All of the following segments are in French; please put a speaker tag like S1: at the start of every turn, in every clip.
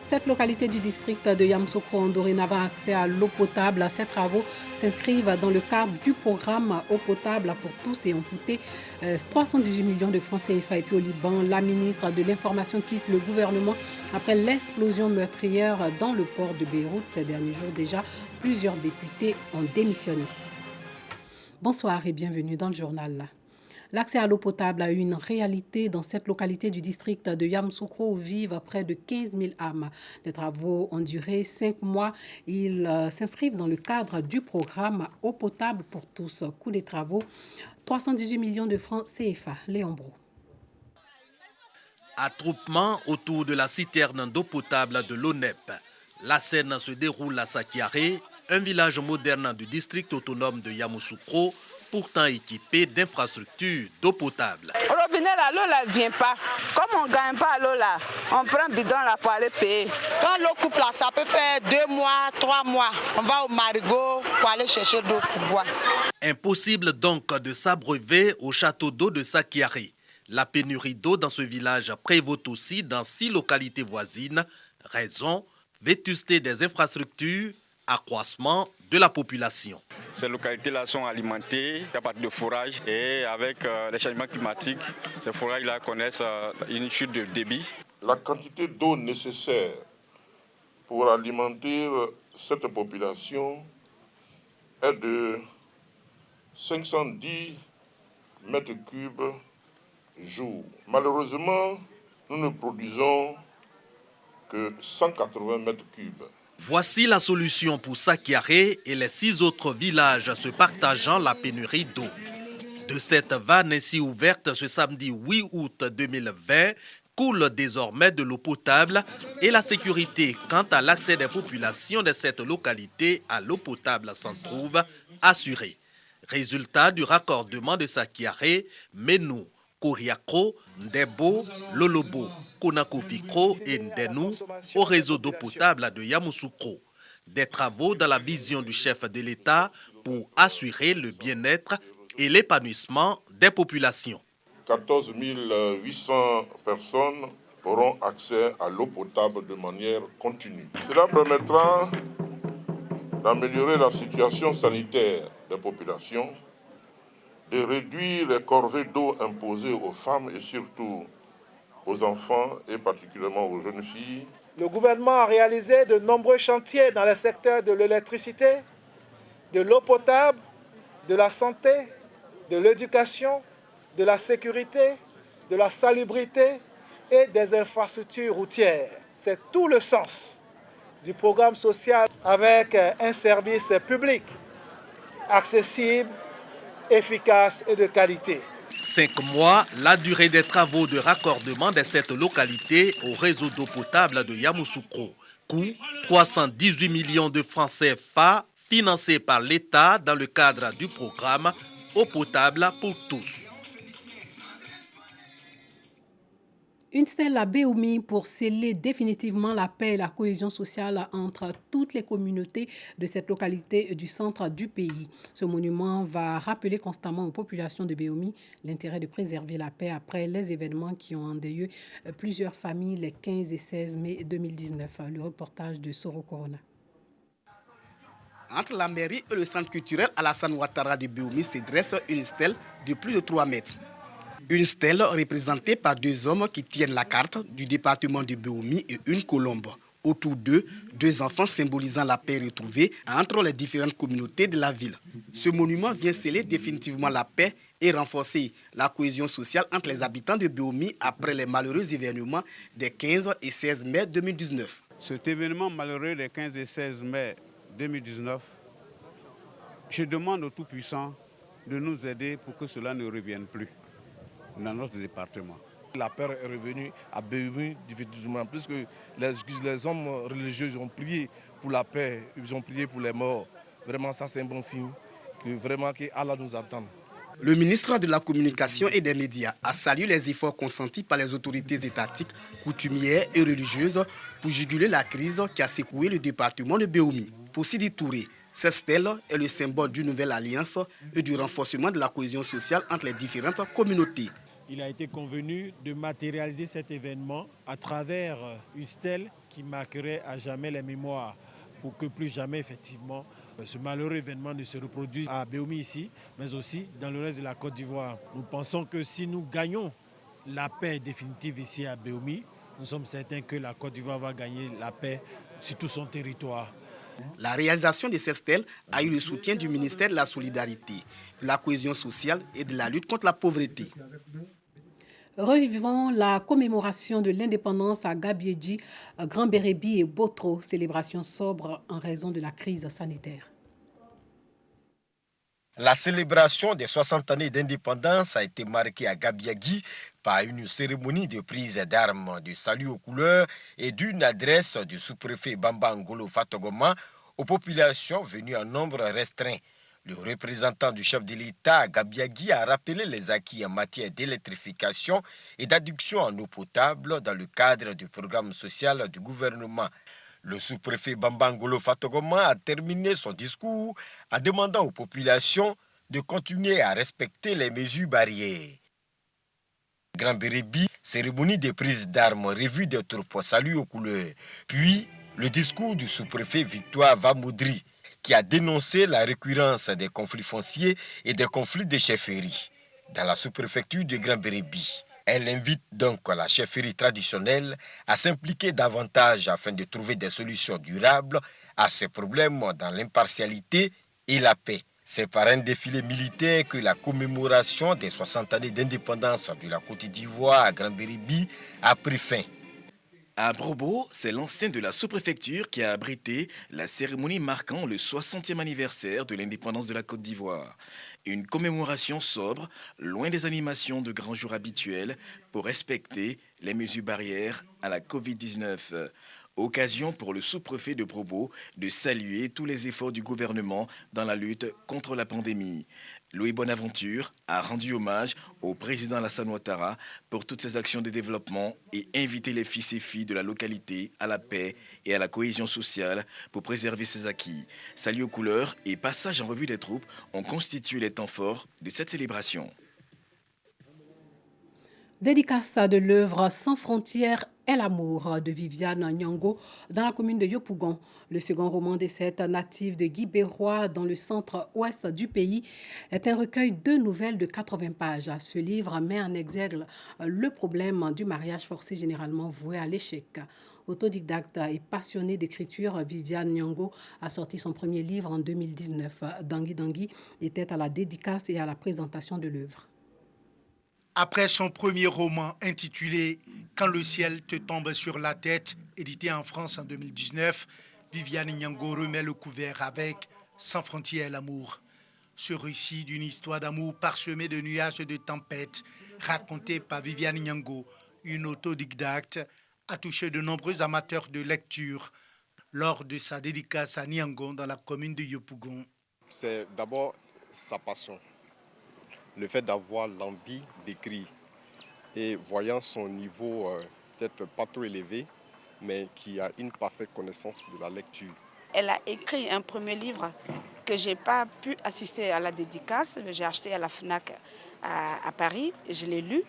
S1: Cette localité du district de Yamoussoukro ont dorénavant accès à l'eau potable. Ces travaux s'inscrivent dans le cadre du programme Eau potable pour tous et ont coûté 318 millions de francs CFA. Et puis au Liban, la ministre de l'Information quitte le gouvernement après l'explosion meurtrière dans le port de Beyrouth. Ces derniers jours déjà, plusieurs députés ont démissionné. Bonsoir et bienvenue dans le journal. L'accès à l'eau potable a eu une réalité dans cette localité du district de Yamoussoukro où vivent près de 15 000 âmes. Les travaux ont duré 5 mois. Ils s'inscrivent dans le cadre du programme Eau potable pour tous. Coût des travaux, 318 millions de francs CFA. Léon Bro.
S2: Attroupement autour de la citerne d'eau potable de l'ONEP. La scène se déroule à Sakiaré, un village moderne du district autonome de Yamoussoukro, pourtant équipé d'infrastructures d'eau potable.
S3: Au robinet, là, l'eau ne vient pas. Comme on ne gagne pas l'eau là, on prend un bidon là pour aller payer. Quand l'eau coupe là, ça peut faire 2 mois, 3 mois. On va au marigot pour aller chercher d'eau pour boire.
S2: Impossible donc de s'abreuver au château d'eau de Sakiaré. La pénurie d'eau dans ce village prévaut aussi dans 6 localités voisines. Raison, vétusté des infrastructures, accroissement de la population.
S4: Ces localités-là sont alimentées à partir de fourrage et avec les changements climatiques, ces fourrages-là connaissent une chute de débit.
S5: La quantité d'eau nécessaire pour alimenter cette population est de 510 mètres cubes jour. Malheureusement, nous ne produisons que 180 mètres cubes.
S2: Voici la solution pour Sakiaré et les 6 autres villages se partageant la pénurie d'eau. De cette vanne ainsi ouverte ce samedi 8 août 2020, coule désormais de l'eau potable et la sécurité quant à l'accès des populations de cette localité à l'eau potable s'en trouve assurée. Résultat du raccordement de Sakiaré, Menou, Koriakro, Ndebo, Lolobo, Konakofikro et Ndenou au réseau d'eau potable de Yamoussoukro. Des travaux dans la vision du chef de l'État pour assurer le bien-être et l'épanouissement des populations.
S5: 14 800 personnes auront accès à l'eau potable de manière continue. Cela permettra d'améliorer la situation sanitaire des populations, de réduire les corvées d'eau imposées aux femmes et surtout aux enfants et particulièrement aux jeunes filles.
S6: Le gouvernement a réalisé de nombreux chantiers dans le secteur de l'électricité, de l'eau potable, de la santé, de l'éducation, de la sécurité, de la salubrité et des infrastructures routières. C'est tout le sens du programme social avec un service public accessible, efficace et de qualité.
S2: 5 mois, la durée des travaux de raccordement de cette localité au réseau d'eau potable de Yamoussoukro. Coût 318 millions de francs CFA financés par l'État dans le cadre du programme Eau potable pour tous.
S1: Une stèle à Béoumi pour sceller définitivement la paix et la cohésion sociale entre toutes les communautés de cette localité du centre du pays. Ce monument va rappeler constamment aux populations de Béoumi l'intérêt de préserver la paix après les événements qui ont endeuillé plusieurs familles les 15 et 16 mai 2019. Le reportage de Soro Corona.
S7: Entre la mairie et le centre culturel Alassane Ouattara de Béoumi se dresse une stèle de plus de 3 mètres. Une stèle représentée par 2 hommes qui tiennent la carte du département de Béoumi et une colombe. Autour d'eux, 2 enfants symbolisant la paix retrouvée entre les différentes communautés de la ville. Ce monument vient sceller définitivement la paix et renforcer la cohésion sociale entre les habitants de Béoumi après les malheureux événements des 15 et 16 mai 2019.
S8: Cet événement malheureux des 15 et 16 mai 2019, je demande aux Tout-Puissants de nous aider pour que cela ne revienne plus dans notre département.
S9: La paix est revenue à Béoumi définitivement, puisque les hommes religieux ont prié pour la paix, ils ont prié pour les morts. Vraiment, ça c'est un bon signe que Allah nous attend.
S7: Le ministre de la Communication et des Médias a salué les efforts consentis par les autorités étatiques, coutumières et religieuses pour juguler la crise qui a secoué le département de Béoumi. Pour Sidi Touré, cette stèle est le symbole d'une nouvelle alliance et du renforcement de la cohésion sociale entre les différentes communautés.
S10: Il a été convenu de matérialiser cet événement à travers une stèle qui marquerait à jamais les mémoires pour que plus jamais, effectivement, ce malheureux événement ne se reproduise à Béoumi ici, mais aussi dans le reste de la Côte d'Ivoire. Nous pensons que si nous gagnons la paix définitive ici à Béoumi, nous sommes certains que la Côte d'Ivoire va gagner la paix sur tout son territoire.
S7: La réalisation de ces stèles a eu le soutien du ministère de la Solidarité, de la Cohésion sociale et de la lutte contre la pauvreté.
S1: Revivons la commémoration de l'indépendance à Gabiedji, Grand Bérébi et Botro, célébration sobre en raison de la crise sanitaire.
S11: La célébration des 60 années d'indépendance a été marquée à Gabiedji par une cérémonie de prise d'armes, de salut aux couleurs et d'une adresse du sous-préfet Bamba Ngolo Fatogoma aux populations venues en nombre restreint. Le représentant du chef de l'État à Gabiedji a rappelé les acquis en matière d'électrification et d'adduction en eau potable dans le cadre du programme social du gouvernement. Le sous-préfet Bamba Ngolo Fatogoma a terminé son discours en demandant aux populations de continuer à respecter les mesures barrières. Grand Bérébi, cérémonie de prise d'armes, revue des troupes, salut aux couleurs. Puis, le discours du sous-préfet Victoire Vamoudri, qui a dénoncé la récurrence des conflits fonciers et des conflits de chefferie dans la sous-préfecture de Grand Bérébi. Elle invite donc la chefferie traditionnelle à s'impliquer davantage afin de trouver des solutions durables à ces problèmes dans l'impartialité et la paix. C'est par un défilé militaire que la commémoration des 60 années d'indépendance de la Côte d'Ivoire à Grand Bérébi a pris fin.
S12: À Brobo, c'est l'ancien de la sous-préfecture qui a abrité la cérémonie marquant le 60e anniversaire de l'indépendance de la Côte d'Ivoire. Une commémoration sobre, loin des animations de grands jours habituels, pour respecter les mesures barrières à la Covid-19. Occasion pour le sous-préfet de Brobo de saluer tous les efforts du gouvernement dans la lutte contre la pandémie. Louis Bonaventure a rendu hommage au président Alassane Ouattara pour toutes ses actions de développement et invité les fils et filles de la localité à la paix et à la cohésion sociale pour préserver ses acquis. Salut aux couleurs et passage en revue des troupes ont constitué les temps forts de cette célébration.
S1: Dédicace de l'œuvre Sans frontières et l'amour de Viviane Nyango dans la commune de Yopougon. Le second roman d'essai natif de Guy Bérois dans le centre-ouest du pays est un recueil de nouvelles de 80 pages. Ce livre met en exergue le problème du mariage forcé généralement voué à l'échec. Autodidacte et passionnée d'écriture, Viviane Nyango a sorti son premier livre en 2019. Dangui Dangui était à la dédicace et à la présentation de l'œuvre.
S13: Après son premier roman intitulé « Quand le ciel te tombe sur la tête », édité en France en 2019, Viviane Nyango remet le couvert avec « Sans frontières et l'amour ». Ce récit d'une histoire d'amour parsemée de nuages et de tempêtes, raconté par Viviane Nyango, une autodidacte, a touché de nombreux amateurs de lecture lors de sa dédicace à Nyango dans la commune de Yopougon.
S14: C'est d'abord sa passion. Le fait d'avoir l'envie d'écrire et voyant son niveau peut-être pas trop élevé, mais qui a une parfaite connaissance de la lecture.
S3: Elle a écrit un premier livre que je n'ai pas pu assister à la dédicace. J'ai acheté à la FNAC à Paris, et je l'ai lu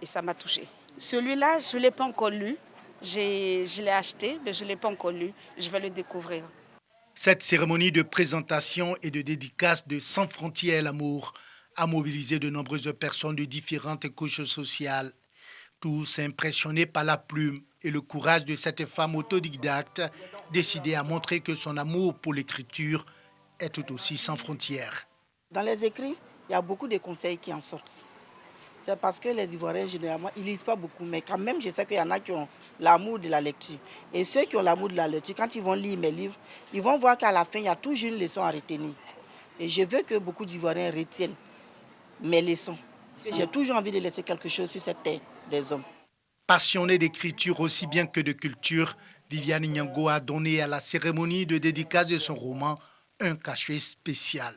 S3: et ça m'a touchée. Celui-là, je ne l'ai pas encore lu. Je l'ai acheté, mais je ne l'ai pas encore lu. Je vais le découvrir.
S13: Cette cérémonie de présentation et de dédicace de Sans frontières et l'amour a mobilisé de nombreuses personnes de différentes couches sociales. Tous impressionnés par la plume et le courage de cette femme autodidacte, décidée à montrer que son amour pour l'écriture est tout aussi sans frontières.
S15: Dans les écrits, il y a beaucoup de conseils qui en sortent. C'est parce que les Ivoiriens, généralement, ils ne lisent pas beaucoup. Mais quand même, je sais qu'il y en a qui ont l'amour de la lecture. Et ceux qui ont l'amour de la lecture, quand ils vont lire mes livres, ils vont voir qu'à la fin, il y a toujours une leçon à retenir. Et je veux que beaucoup d'Ivoiriens retiennent mes leçons. J'ai toujours envie de laisser quelque chose sur cette terre des hommes.
S13: Passionnée d'écriture aussi bien que de culture, Viviane Nyango a donné à la cérémonie de dédicace de son roman un cachet spécial.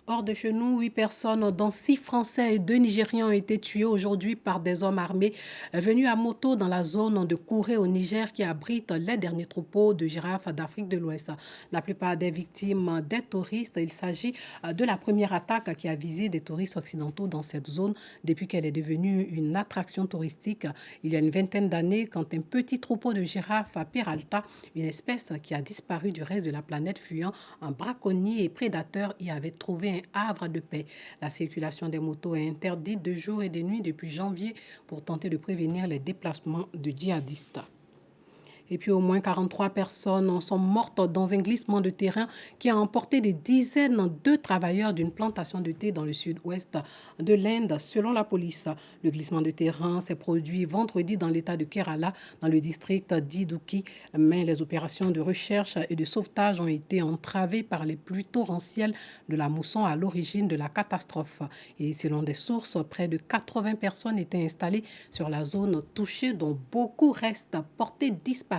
S1: Hors de chez nous, 8 personnes, dont 6 Français et 2 Nigérians, ont été tués aujourd'hui par des hommes armés venus à moto dans la zone de Kouré au Niger qui abrite les derniers troupeaux de girafes d'Afrique de l'Ouest. La plupart des victimes des touristes, il s'agit de la première attaque qui a visé des touristes occidentaux dans cette zone depuis qu'elle est devenue une attraction touristique il y a une vingtaine d'années quand un petit troupeau de girafes à Peralta, une espèce qui a disparu du reste de la planète fuyant un braconnier et prédateur, y avait trouvé un havre de paix. La circulation des motos est interdite de jour et de nuit depuis janvier pour tenter de prévenir les déplacements de djihadistes. Et puis au moins 43 personnes sont mortes dans un glissement de terrain qui a emporté des dizaines de travailleurs d'une plantation de thé dans le sud-ouest de l'Inde, selon la police. Le glissement de terrain s'est produit vendredi dans l'état de Kerala, dans le district d'Idukki, mais les opérations de recherche et de sauvetage ont été entravées par les pluies torrentielles de la mousson à l'origine de la catastrophe. Et selon des sources, près de 80 personnes étaient installées sur la zone touchée, dont beaucoup restent portées disparues.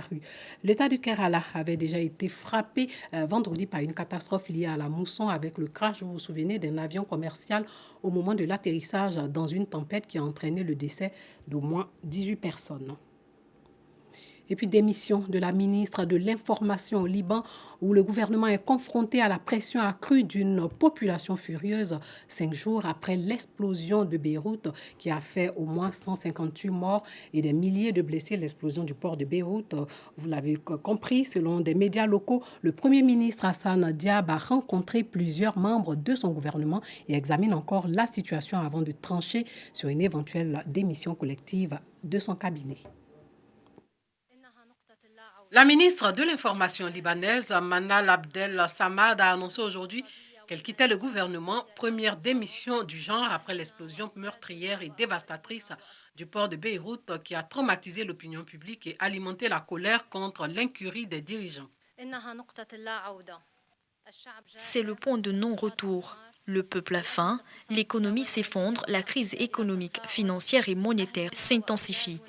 S1: L'État du Kerala avait déjà été frappé vendredi par une catastrophe liée à la mousson avec le crash, vous vous souvenez, d'un avion commercial au moment de l'atterrissage dans une tempête qui a entraîné le décès d'au moins 18 personnes. Et puis démission de la ministre de l'Information au Liban, où le gouvernement est confronté à la pression accrue d'une population furieuse 5 jours après l'explosion de Beyrouth qui a fait au moins 158 morts et des milliers de blessés. L'explosion du port de Beyrouth, vous l'avez compris, selon des médias locaux, le Premier ministre Hassan Diab a rencontré plusieurs membres de son gouvernement et examine encore la situation avant de trancher sur une éventuelle démission collective de son cabinet. La ministre de l'Information libanaise, Manal Abdel Samad, a annoncé aujourd'hui qu'elle quittait le gouvernement, première démission du genre après l'explosion meurtrière et dévastatrice du port de Beyrouth qui a traumatisé l'opinion publique et alimenté la colère contre l'incurie des dirigeants.
S16: C'est le point de non-retour. Le peuple a faim, l'économie s'effondre, la crise économique, financière et monétaire s'intensifie.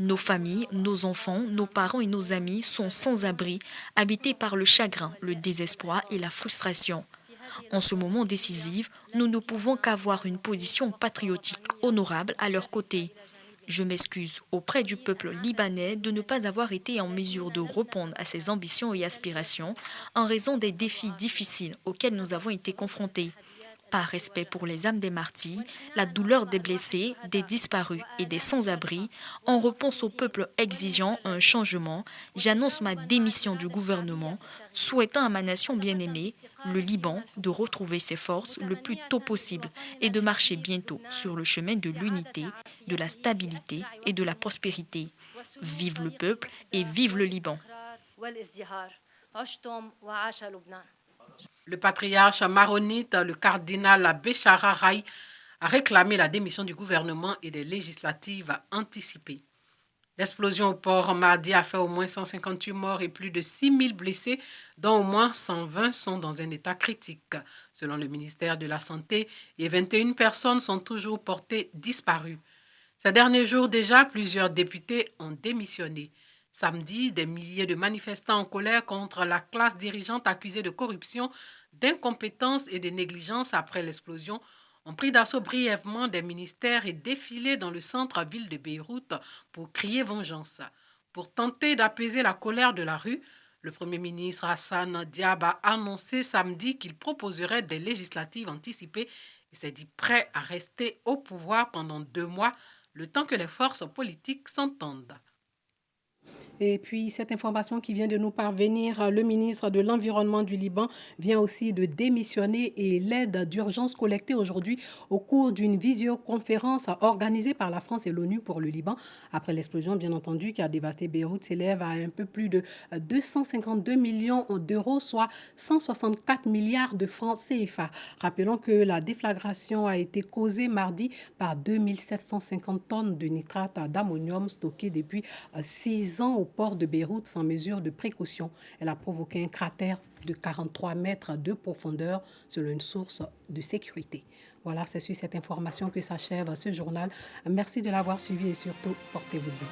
S16: Nos familles, nos enfants, nos parents et nos amis sont sans abri, habités par le chagrin, le désespoir et la frustration. En ce moment décisif, nous ne pouvons qu'avoir une position patriotique honorable à leur côté. Je m'excuse auprès du peuple libanais de ne pas avoir été en mesure de répondre à ses ambitions et aspirations en raison des défis difficiles auxquels nous avons été confrontés. Par respect pour les âmes des martyrs, la douleur des blessés, des disparus et des sans-abri, en réponse au peuple exigeant un changement, j'annonce ma démission du gouvernement, souhaitant à ma nation bien-aimée, le Liban, de retrouver ses forces le plus tôt possible et de marcher bientôt sur le chemin de l'unité, de la stabilité et de la prospérité. Vive le peuple et vive le Liban.
S1: Le patriarche maronite, le cardinal Béchara Rai, a réclamé la démission du gouvernement et des législatives anticipées. L'explosion au port mardi a fait au moins 158 morts et plus de 6000 blessés, dont au moins 120 sont dans un état critique. Selon le ministère de la Santé, et 21 personnes sont toujours portées disparues. Ces derniers jours déjà, plusieurs députés ont démissionné. Samedi, des milliers de manifestants en colère contre la classe dirigeante accusée de corruption, d'incompétence et de négligence après l'explosion ont pris d'assaut brièvement des ministères et défilé dans le centre-ville de Beyrouth pour crier vengeance. Pour tenter d'apaiser la colère de la rue, le Premier ministre Hassan Diab a annoncé samedi qu'il proposerait des législatives anticipées et s'est dit prêt à rester au pouvoir pendant 2 mois, le temps que les forces politiques s'entendent. Et puis, cette information qui vient de nous parvenir, le ministre de l'Environnement du Liban vient aussi de démissionner et l'aide d'urgence collectée aujourd'hui au cours d'une visioconférence organisée par la France et l'ONU pour le Liban. Après l'explosion, bien entendu, qui a dévasté Beyrouth, s'élève à un peu plus de 252 millions d'euros, soit 164 milliards de francs CFA. Rappelons que la déflagration a été causée mardi par 2750 tonnes de nitrate d'ammonium stocké depuis 6 ans au port de Beyrouth sans mesure de précaution. Elle a provoqué un cratère de 43 mètres de profondeur selon une source de sécurité. Voilà, c'est sur cette information que s'achève ce journal. Merci de l'avoir suivi et surtout, portez-vous bien.